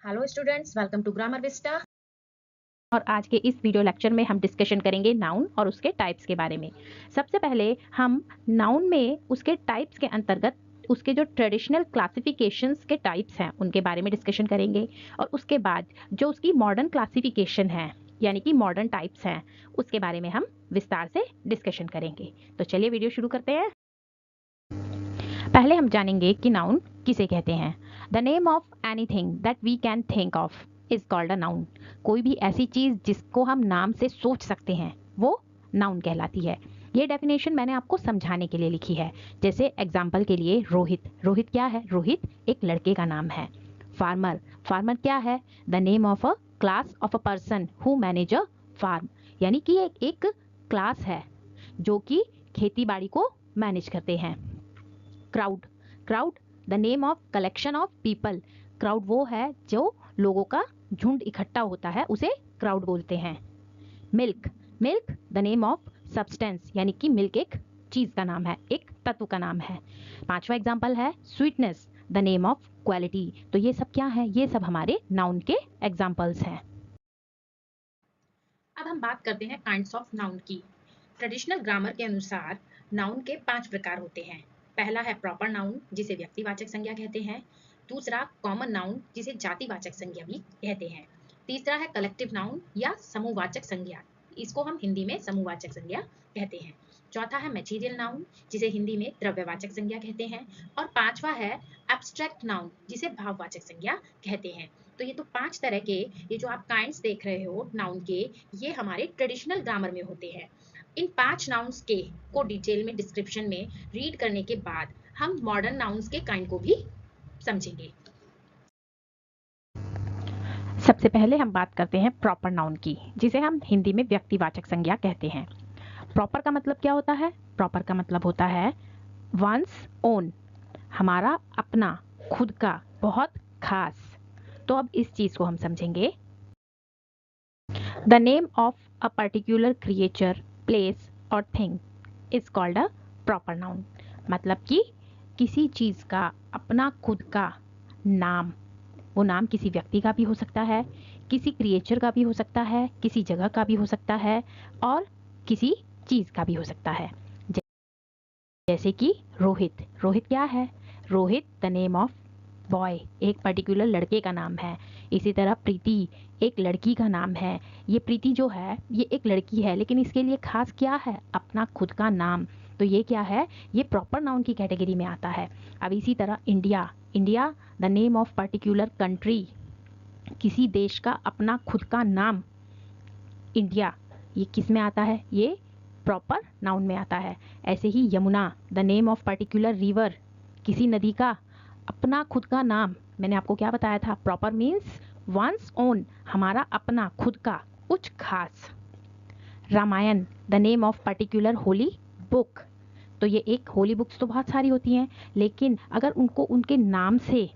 Hello students, welcome to Grammar Vista. और आज के इस वीडियो लेक्चर में हम डिस्कशन करेंगे नाउन और उसके टाइप्स के बारे में। सबसे पहले हम नाउन में उसके टाइप्स के अंतर्गत उसके जो ट्रेडिशनल क्लासिफिकेशंस के टाइप्स हैं उनके बारे में डिस्कशन करेंगे और उसके बाद जो उसकी मॉडर्न क्लासिफिकेशन है यानी कि मॉडर्न टाइप्स हैं उसके बारे में हम विस्तार से डिस्कशन करेंगे। तो चलिए वीडियो शुरू करते हैं। पहले हम जानेंगे कि नाउन किसे कहते हैं। The name of anything that we can think of is called a noun. कोई भी ऐसी चीज जिसको हम नाम से सोच सकते हैं वो नाउन कहलाती है। ये डेफिनेशन मैंने आपको समझाने के लिए लिखी है। जैसे एग्जाम्पल के लिए रोहित। रोहित क्या है? रोहित एक लड़के का नाम है। फार्मर। फार्मर क्या है? The name of a class of a person who manage a farm. यानी कि एक क्लास है जो कि खेती बाड़ी को मैनेज करते हैं। Crowd. Crowd the name of collection of people. Crowd वो है जो लोगों का झुंड इकट्ठा होता है, उसे क्राउड बोलते हैं। Milk. Milk the name of substance, यानी कि मिल्क एक चीज का नाम है, एक तत्व का नाम है। पांचवा एग्जाम्पल है sweetness the name of quality. तो ये सब क्या है? ये सब हमारे नाउन के एग्जाम्पल्स हैं। अब हम बात करते हैं काइंड्स ऑफ नाउन की। ट्रेडिशनल ग्रामर के अनुसार नाउन के 5 प्रकार होते हैं। पहला है प्रॉपर नाउन, जिसे व्यक्तिवाचक संज्ञा कहते हैं। दूसरा कॉमन नाउन, जिसे जातिवाचक संज्ञा भी कहते हैं। तीसरा है कलेक्टिव नाउन या समूहवाचक संज्ञा, इसको हम हिंदी में समूहवाचक संज्ञा कहते हैं। चौथा है मैटीरियल नाउन, जिसे हिंदी में द्रव्यवाचक संज्ञा कहते हैं। और पांचवा है एब्स्ट्रैक्ट नाउन, जिसे भाववाचक संज्ञा कहते हैं। तो ये तो 5 तरह के, ये जो आप काइंड्स देख रहे हो नाउन के, ये हमारे ट्रेडिशनल ग्रामर में होते हैं। इन 5 नाउन्स के को डिटेल में डिस्क्रिप्शन में रीड करने के बाद हम मॉडर्न नाउन्स के काइंड को भी समझेंगे। सबसे पहले हम बात करते हैं प्रॉपर नाउन की, जिसे हम हिंदी में व्यक्तिवाचक संज्ञा कहते हैं। प्रॉपर का मतलब क्या होता है? प्रॉपर का मतलब होता है वंस ओन, हमारा अपना, खुद का, बहुत खास। तो अब इस चीज को हम समझेंगे। The name of a particular creature, place और thing is called a proper noun. मतलब कि किसी चीज का अपना खुद का नाम, वो नाम किसी व्यक्ति का भी हो सकता है, किसी क्रिएचर का भी हो सकता है, किसी जगह का भी हो सकता है और किसी चीज का भी हो सकता है। जैसे कि रोहित। रोहित क्या है? Rohit the name of boy, एक पर्टिकुलर लड़के का नाम है। इसी तरह प्रीति एक लड़की का नाम है। ये प्रीति जो है ये एक लड़की है, लेकिन इसके लिए खास क्या है? अपना खुद का नाम। तो ये क्या है? ये प्रॉपर नाउन की कैटेगरी में आता है। अब इसी तरह India. India the name of particular country, किसी देश का अपना खुद का नाम इंडिया, ये किस में आता है? ये प्रॉपर नाउन में आता है। ऐसे ही Yamuna the name of particular river, किसी नदी का अपना खुद का नाम। मैंने आपको क्या बताया था? प्रॉपर मीन्स वंस ओन, हमारा अपना खुद का कुछ खास। Ramayana the name of particular holy book. तो ये एक होली बुक्स तो बहुत सारी होती हैं, लेकिन अगर उनको उनके नाम से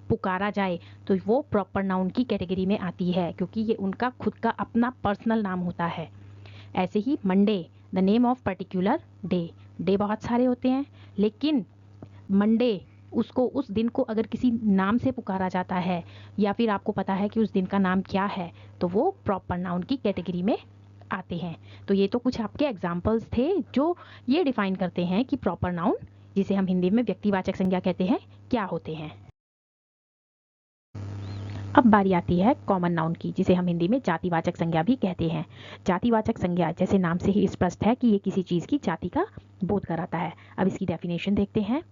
पुकारा जाए तो वो प्रॉपर नाउन की कैटेगरी में आती है, क्योंकि ये उनका खुद का अपना पर्सनल नाम होता है। ऐसे ही Monday the name of particular day. Day बहुत सारे होते हैं, लेकिन मंडे उसको, उस दिन को अगर किसी नाम से पुकारा जाता है या फिर आपको पता है कि उस दिन का नाम क्या है, तो वो प्रॉपर नाउन की कैटेगरी में आते हैं। तो ये तो कुछ आपके एग्जाम्पल्स थे जो ये डिफाइन करते हैं कि प्रॉपर नाउन, जिसे हम हिंदी में व्यक्तिवाचक संज्ञा कहते हैं, क्या होते हैं। अब बारी आती है कॉमन नाउन की, जिसे हम हिंदी में जातिवाचक संज्ञा भी कहते हैं। जातिवाचक संज्ञा जैसे नाम से ही स्पष्ट है कि ये किसी चीज की जाति का बोध कराता है। अब इसकी डेफिनेशन देखते हैं।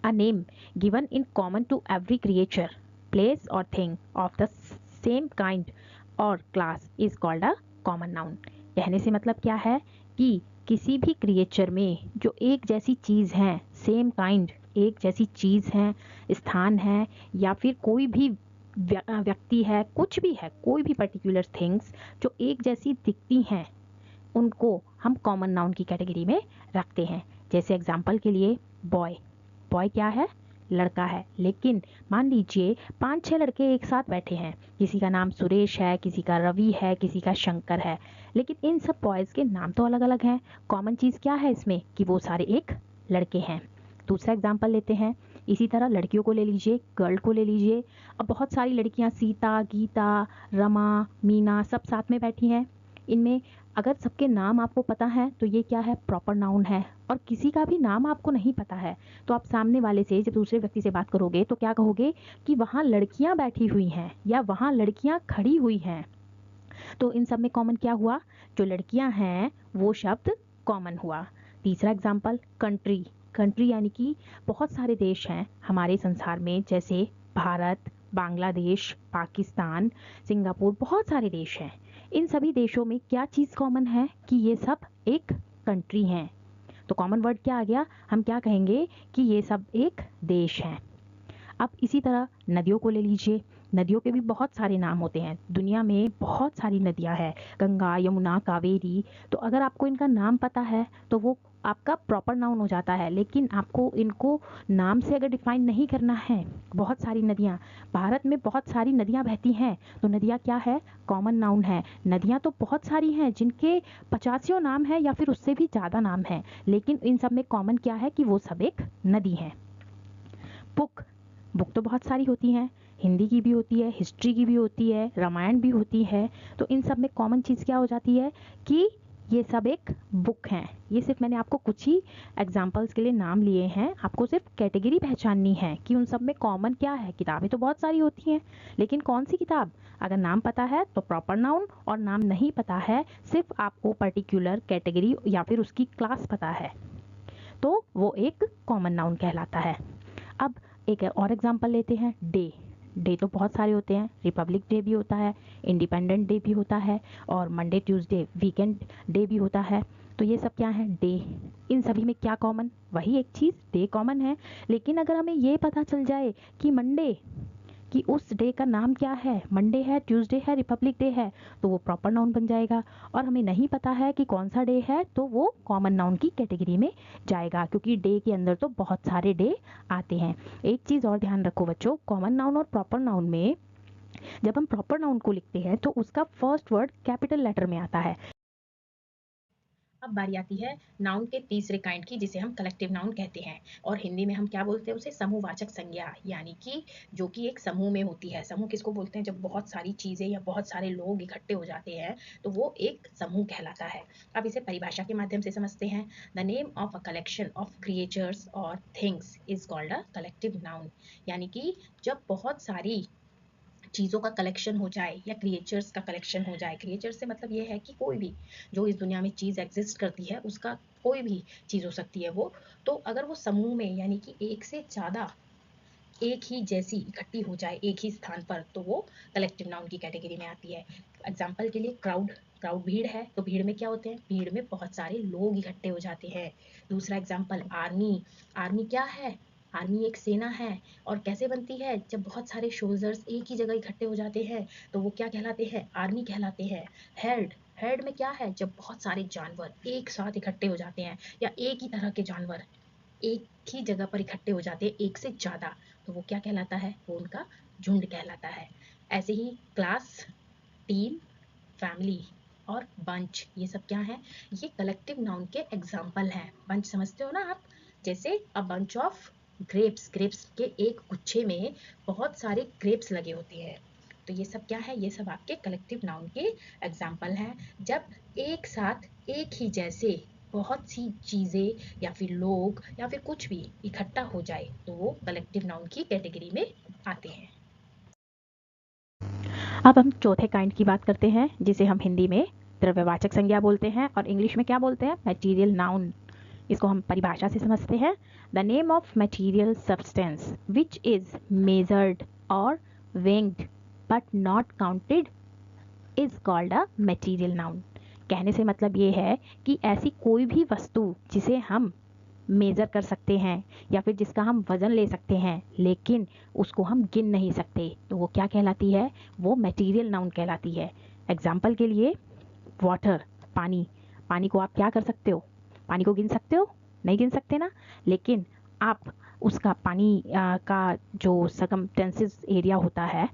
A name given in common to every creature, place और thing of the same kind और class is called a common noun. कहने से मतलब क्या है कि किसी भी क्रिएचर में जो एक जैसी चीज है, सेम काइंड, एक जैसी चीज है, स्थान है, या फिर कोई भी व्यक्ति है, कुछ भी है, कोई भी पर्टिकुलर थिंग्स जो एक जैसी दिखती हैं, उनको हम कॉमन नाउन की कैटेगरी में रखते हैं। जैसे एग्जाम्पल के लिए बॉय। बॉय क्या है? लड़का है। लेकिन मान लीजिए 5-6 लड़के एक साथ बैठे हैं, किसी का नाम सुरेश है, किसी का रवि है, किसी का शंकर है, लेकिन इन सब बॉयज के नाम तो अलग अलग हैं। कॉमन चीज क्या है इसमें? कि वो सारे एक लड़के हैं। दूसरा एग्जाम्पल लेते हैं। इसी तरह लड़कियों को ले लीजिए, गर्ल को ले लीजिए। अब बहुत सारी लड़कियां सीता, गीता, रमा, मीना सब साथ में बैठी हैं। इनमें अगर सबके नाम आपको पता है तो ये क्या है, प्रॉपर नाउन है। और किसी का भी नाम आपको नहीं पता है तो आप सामने वाले से, जब दूसरे व्यक्ति से बात करोगे तो क्या कहोगे कि वहाँ लड़कियाँ बैठी हुई हैं या वहाँ लड़कियाँ खड़ी हुई हैं। तो इन सब में कॉमन क्या हुआ, जो लड़कियां हैं वो शब्द कॉमन हुआ। तीसरा एग्जाम्पल, कंट्री। कंट्री यानी कि बहुत सारे देश हैं हमारे संसार में, जैसे भारत, बांग्लादेश, पाकिस्तान, सिंगापुर, बहुत सारे देश हैं। इन सभी देशों में क्या चीज़ कॉमन है कि ये सब एक कंट्री हैं। तो कॉमन वर्ड क्या आ गया, हम क्या कहेंगे कि ये सब एक देश हैं। अब इसी तरह नदियों को ले लीजिए। नदियों के भी बहुत सारे नाम होते हैं, दुनिया में बहुत सारी नदियां हैं, गंगा, यमुना, कावेरी। तो अगर आपको इनका नाम पता है तो वो आपका प्रॉपर नाउन हो जाता है। लेकिन आपको इनको नाम से अगर डिफाइन नहीं करना है, बहुत सारी नदियां, भारत में बहुत सारी नदियां बहती हैं, तो नदियां क्या है, कॉमन नाउन है। नदियां तो बहुत सारी हैं जिनके 50 नाम है या फिर उससे भी ज़्यादा नाम है, लेकिन इन सब में कॉमन क्या है कि वो सब एक नदी है। बुक, बुक तो बहुत सारी होती हैं, हिंदी की भी होती है, हिस्ट्री की भी होती है, रामायण भी होती है। तो इन सब में कॉमन चीज़ क्या हो जाती है कि ये सब एक बुक हैं। ये सिर्फ मैंने आपको कुछ ही एग्जाम्पल्स के लिए नाम लिए हैं, आपको सिर्फ कैटेगरी पहचाननी है कि उन सब में कॉमन क्या है। किताबें तो बहुत सारी होती हैं, लेकिन कौन सी किताब, अगर नाम पता है तो प्रॉपर नाउन, और नाम नहीं पता है, सिर्फ आपको पर्टिकुलर कैटेगरी या फिर उसकी क्लास पता है, तो वो एक कॉमन नाउन कहलाता है। अब एक और एग्जांपल लेते हैं, डे। डे तो बहुत सारे होते हैं, रिपब्लिक डे भी होता है, इंडिपेंडेंट डे भी होता है, और मंडे, ट्यूसडे, वीकेंड डे भी होता है। तो ये सब क्या है, डे। इन सभी में क्या कॉमन, वही एक चीज़, डे कॉमन है। लेकिन अगर हमें ये पता चल जाए कि मंडे, कि उस डे का नाम क्या है, मंडे है, ट्यूसडे है, रिपब्लिक डे है, तो वो प्रॉपर नाउन बन जाएगा। और हमें नहीं पता है कि कौन सा डे है, तो वो कॉमन नाउन की कैटेगरी में जाएगा, क्योंकि डे के अंदर तो बहुत सारे डे आते हैं। एक चीज़ और ध्यान रखो बच्चों, कॉमन नाउन और प्रॉपर नाउन में जब हम प्रॉपर नाउन को लिखते हैं तो उसका फर्स्ट वर्ड कैपिटल लेटर में आता है। अब बारी आती है नाउन के तीसरे काइंड की, जिसे हम कलेक्टिव नाउन कहते हैं, और हिंदी में हम क्या बोलते हैं उसे, समूहवाचक संज्ञा, यानी कि जो कि एक समूह में होती है। समूह किसको बोलते हैं, जब बहुत सारी चीजें या बहुत सारे लोग इकट्ठे हो जाते हैं तो वो एक समूह कहलाता है। अब इसे परिभाषा के माध्यम से समझते हैं। The name of a collection of creatures और things is called a collective noun, यानी कि जब बहुत सारी चीज़ों का कलेक्शन हो जाए या क्रिएचर्स का कलेक्शन हो जाए। क्रिएचर्स से मतलब ये है कि कोई भी जो इस दुनिया में चीज़ एग्जिस्ट करती है उसका कोई भी चीज़ हो सकती है वो, तो अगर वो समूह में यानी कि एक से ज़्यादा एक ही जैसी इकट्ठी हो जाए एक ही स्थान पर, तो वो कलेक्टिव नाउन की कैटेगरी में आती है। एग्जाम्पल के लिए क्राउड, क्राउड भीड़ है, तो भीड़ में क्या होते हैं, भीड़ में बहुत सारे लोग इकट्ठे हो जाते हैं। दूसरा एग्जाम्पल आर्मी, आर्मी क्या है, आर्मी एक सेना है, और कैसे बनती है, जब बहुत सारे सोल्जर्स एक ही जगह इकट्ठे हो जाते हैं तो वो क्या कहलाते हैं, आर्मी कहलाते हैं। हेड, हेड में क्या है, जब बहुत सारे जानवर एक साथ इकट्ठे हो जाते हैं या एक ही तरह के जानवर एक ही जगह पर इकट्ठे हो जाते हैं एक से ज़्यादा, तो वो क्या कहलाता है, वो उनका झुंड कहलाता है। ऐसे ही क्लास, टीम, फैमिली और बंच, ये सब क्या है, ये कलेक्टिव नाउन के एग्जाम्पल हैं। बंच समझते हो ना आप, जैसे a bunch of grapes, grapes के एक गुच्छे में बहुत सारे ग्रेप्स लगे होते हैं। तो ये सब क्या है, ये सब आपके कलेक्टिव नाउन के एग्जाम्पल हैं। जब एक साथ एक ही जैसे बहुत सी चीज़ें या फिर लोग या फिर कुछ भी इकट्ठा हो जाए तो वो कलेक्टिव नाउन की कैटेगरी में आते हैं। अब हम चौथे काइंड की बात करते हैं, जिसे हम हिंदी में द्रव्यवाचक संज्ञा बोलते हैं और इंग्लिश में क्या बोलते हैं, मटेरियल नाउन। इसको हम परिभाषा से समझते हैं। The name of material substance which is measured और वेंग्ड but not counted is called a material noun. कहने से मतलब ये है कि ऐसी कोई भी वस्तु जिसे हम मेज़र कर सकते हैं या फिर जिसका हम वज़न ले सकते हैं लेकिन उसको हम गिन नहीं सकते, तो वो क्या कहलाती है, वो मटेरियल नाउन कहलाती है। एग्जाम्पल के लिए वाटर, पानी। पानी को आप क्या कर सकते हो, पानी को गिन सकते हो, नहीं गिन सकते ना। लेकिन आप उसका पानी का जो सरकमटेंसेस एरिया होता है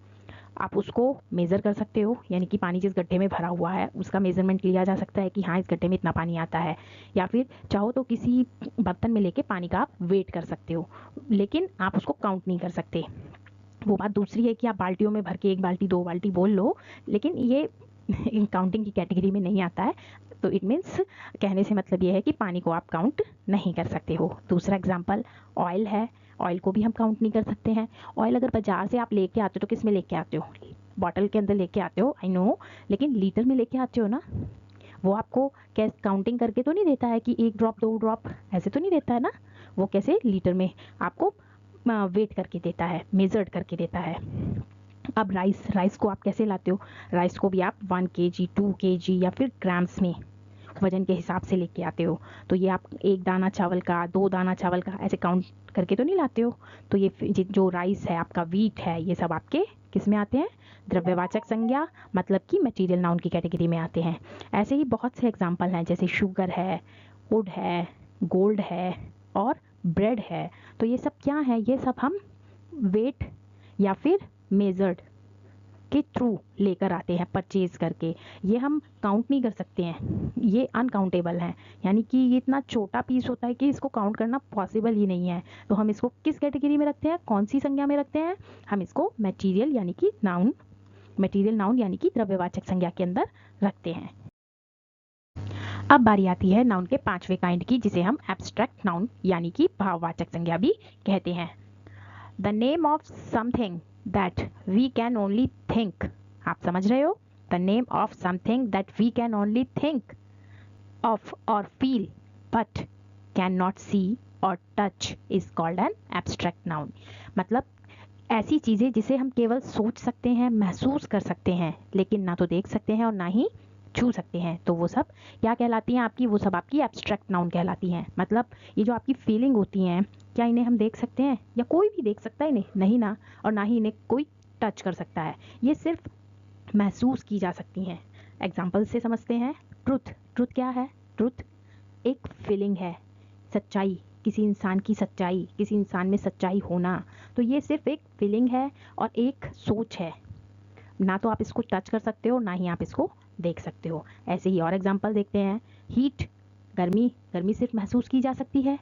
आप उसको मेज़र कर सकते हो, यानी कि पानी जिस गड्ढे में भरा हुआ है उसका मेज़रमेंट लिया जा सकता है कि हाँ इस गड्ढे में इतना पानी आता है, या फिर चाहो तो किसी बर्तन में लेके पानी का आप वेट कर सकते हो, लेकिन आप उसको काउंट नहीं कर सकते। वो बात दूसरी है कि आप बाल्टियों में भर के 1 बाल्टी 2 बाल्टी बोल लो, लेकिन ये इन काउंटिंग की कैटेगरी में नहीं आता है। तो इट मीन्स कहने से मतलब ये है कि पानी को आप काउंट नहीं कर सकते हो। दूसरा एग्जांपल ऑयल है, ऑयल को भी हम काउंट नहीं कर सकते हैं। ऑयल अगर बाजार से आप लेके आते हो तो किस में लेके आते हो? बॉटल के अंदर लेके आते हो, आई नो, लेकिन लीटर में लेके आते हो ना। वो आपको कैसे काउंटिंग करके तो नहीं देता है कि 1 ड्रॉप 2 ड्रॉप, ऐसे तो नहीं देता है ना। वो कैसे लीटर में आपको वेट करके देता है, मेजर्ड करके देता है। अब राइस को आप कैसे लाते हो? राइस को भी आप 1 kg 2 kg या फिर ग्राम्स में वजन के हिसाब से लेके आते हो। तो ये आप 1 दाना चावल का 2 दाना चावल का ऐसे काउंट करके तो नहीं लाते हो। तो ये जो राइस है आपका, वीट है, ये सब आपके किस में आते हैं? द्रव्यवाचक संज्ञा मतलब कि मटेरियल नाउन की कैटेगरी में आते हैं। ऐसे ही बहुत से एग्जाम्पल हैं, जैसे शुगर है, वुड है, गोल्ड है और ब्रेड है। तो ये सब क्या है? ये सब हम वेट या फिर मेजर्ड के थ्रू लेकर आते हैं, परचेज करके। ये हम काउंट नहीं कर सकते हैं, ये अनकाउंटेबल हैं, यानी कि ये इतना छोटा पीस होता है कि इसको काउंट करना पॉसिबल ही नहीं है। तो हम इसको किस कैटेगरी में रखते हैं, कौन सी संज्ञा में रखते हैं? हम इसको मटेरियल यानी कि नाउन, मटेरियल नाउन यानी कि द्रव्यवाचक संज्ञा के अंदर रखते हैं। अब बारी आती है नाउन के 5वें काइंड की, जिसे हम एब्स्ट्रैक्ट नाउन यानी कि भाववाचक संज्ञा भी कहते हैं। The name of something that we can only think. आप समझ रहे हो? The name of something that we can only think of और feel but can not see और touch is called an abstract noun. मतलब ऐसी चीज़ें जिसे हम केवल सोच सकते हैं, महसूस कर सकते हैं, लेकिन ना तो देख सकते हैं और ना ही छू सकते हैं, तो वो सब क्या कहलाती हैं आपकी? वो सब आपकी एब्स्ट्रैक्ट नाउन कहलाती हैं। मतलब ये जो आपकी फीलिंग होती हैं, क्या इन्हें हम देख सकते हैं? या कोई भी देख सकता है इन्हें? नहीं ना, और ना ही इन्हें कोई टच कर सकता है। ये सिर्फ महसूस की जा सकती हैं। एग्जाम्पल से समझते हैं। ट्रुथ क्या है? ट्रुथ एक फीलिंग है, सच्चाई, किसी इंसान की सच्चाई, किसी इंसान में सच्चाई होना। तो ये सिर्फ एक फीलिंग है और एक सोच है, ना तो आप इसको टच कर सकते हो, ना ही आप इसको देख सकते हो। ऐसे ही और एग्जांपल देखते हैं। हीट, गर्मी सिर्फ महसूस की जा सकती है।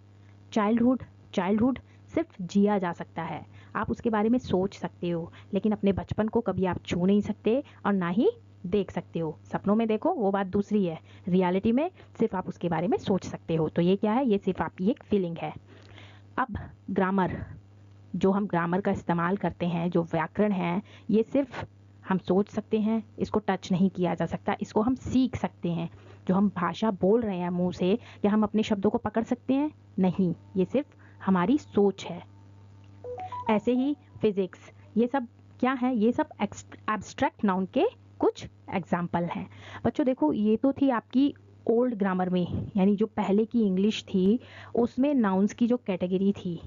चाइल्डहुड सिर्फ जिया जा सकता है, आप उसके बारे में सोच सकते हो, लेकिन अपने बचपन को कभी आप छू नहीं सकते और ना ही देख सकते हो। सपनों में देखो, वो बात दूसरी है, रियलिटी में सिर्फ आप उसके बारे में सोच सकते हो। तो ये क्या है? ये सिर्फ आपकी एक फीलिंग है। अब ग्रामर, जो हम ग्रामर का इस्तेमाल करते हैं, जो व्याकरण है, ये सिर्फ हम सोच सकते हैं, इसको टच नहीं किया जा सकता, इसको हम सीख सकते हैं। जो हम भाषा बोल रहे हैं मुंह से, क्या हम अपने शब्दों को पकड़ सकते हैं? नहीं, ये सिर्फ हमारी सोच है। ऐसे ही फिजिक्स, ये सब क्या है? ये सब एब्स्ट्रैक्ट नाउन के कुछ एग्जाम्पल हैं। बच्चों देखो, ये तो थी आपकी ओल्ड ग्रामर में, यानी जो पहले की इंग्लिश थी उसमें नाउन्स की जो कैटेगरी थी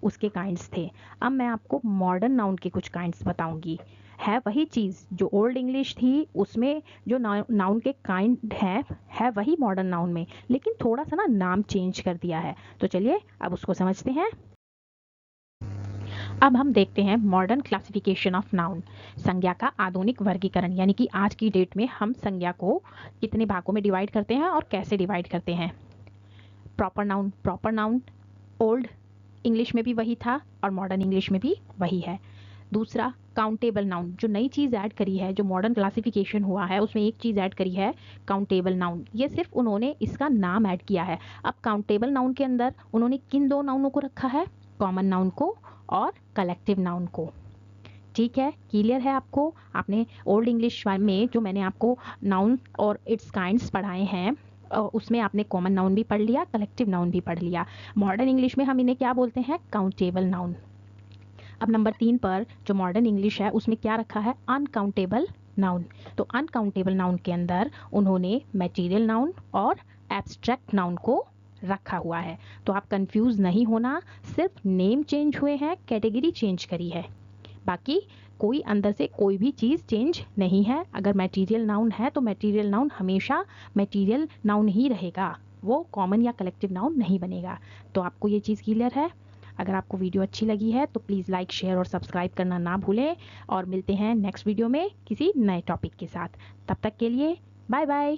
उसके काइंड्स थे। अब मैं आपको मॉडर्न नाउन के कुछ काइंड्स बताऊंगी। है वही चीज़ जो ओल्ड इंग्लिश थी उसमें जो नाउन के काइंड है वही मॉडर्न नाउन में, लेकिन थोड़ा सा ना नाम चेंज कर दिया है। तो चलिए अब उसको समझते हैं। अब हम देखते हैं मॉडर्न क्लासिफिकेशन ऑफ नाउन, संज्ञा का आधुनिक वर्गीकरण, यानी कि आज की डेट में हम संज्ञा को कितने भागों में डिवाइड करते हैं और कैसे डिवाइड करते हैं। प्रॉपर नाउन ओल्ड इंग्लिश में भी वही था और मॉडर्न इंग्लिश में भी वही है। दूसरा काउंटेबल नाउन, जो नई चीज़ ऐड करी है, जो मॉडर्न क्लासिफिकेशन हुआ है उसमें एक चीज़ ऐड करी है, काउंटेबल नाउन। ये सिर्फ उन्होंने इसका नाम ऐड किया है। अब काउंटेबल नाउन के अंदर उन्होंने किन दो नाउनों को रखा है? कॉमन नाउन को और कलेक्टिव नाउन को। ठीक है, क्लियर है आपको? आपने ओल्ड इंग्लिश में जो मैंने आपको नाउन और इट्स काइंड्स पढ़ाए हैं उसमें आपने कॉमन नाउन भी पढ़ लिया, कलेक्टिव नाउन भी पढ़ लिया। मॉडर्न इंग्लिश में हम इन्हें क्या बोलते हैं? Countable noun. अब नंबर 3 पर जो मॉडर्न इंग्लिश है उसमें क्या रखा है? Uncountable noun. तो अनकाउंटेबल नाउन के अंदर उन्होंने मटेरियल नाउन और एब्स्ट्रैक्ट नाउन को रखा हुआ है। तो आप कंफ्यूज नहीं होना, सिर्फ नेम चेंज हुए हैं, कैटेगरी चेंज करी है, बाकी कोई अंदर से कोई भी चीज़ चेंज नहीं है। अगर मटेरियल नाउन है तो मटेरियल नाउन हमेशा मटेरियल नाउन ही रहेगा, वो कॉमन या कलेक्टिव नाउन नहीं बनेगा। तो आपको ये चीज़ क्लियर है? अगर आपको वीडियो अच्छी लगी है तो प्लीज़ लाइक, शेयर और सब्सक्राइब करना ना भूलें और मिलते हैं नेक्स्ट वीडियो में किसी नए टॉपिक के साथ। तब तक के लिए बाय बाय।